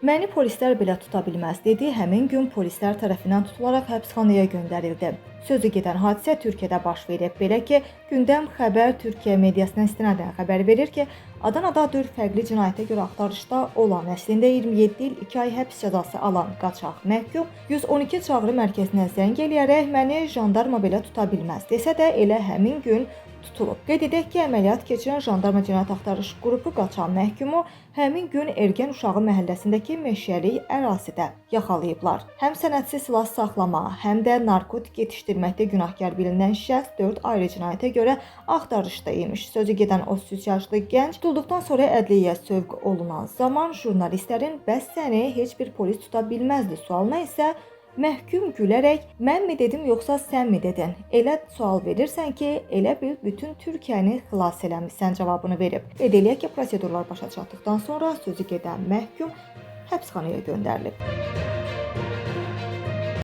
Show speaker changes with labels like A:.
A: Məni polislər belə tuta bilməz dedi. Həmin gün polislər tərəfindən tutularaq həbsxanaya göndərildi. Sözü gedən hadisə Türkiyədə baş verib. Belə ki, Gündəm xəbər Türkiyə mediasına istinadən xəbər verir ki, Adanada 4 fərqli cinayətə görə axtarışda olan, əslində 27 il 2 ay həbs cəzası alan qaçaq məhkum 112 çağrı mərkəzinə zəng eləyərək məni jandarma belə tuta bilməz desə də elə həmin gün tutulub. Qeyd edək ki, əməliyyat keçirən jandarma cinayət axtarış qrupu qaçan məhkumu həmin gün Ergən Uşağı məhəlləsindəki meşəlik ərazidə yaxalayıblar. Həm sənədsiz silah saxlama, həm də narkotik yetişdirməkdə günahkar bilinən şəxs 4 ayrı cinayətə görə axtarışda imiş. Sözü gedən 33 yaşlı gənc tutulduqdan sonra ədliyyəyə sövq olunan zaman jurnalistlərin "Bəs səni heç bir polis tuta bilməzdi" sualına isə məhkum gülərək "Mən mi dedim yoxsa sən mi dedin? Elə sual verirsən ki, elə bil bütün Türkiyəni xilas eləmisən" cavabını verib. Qeyd eləyək ki, prosedurlar başa çatdıqdan sonra sözü gedən məhkum həbsxanaya göndərilib.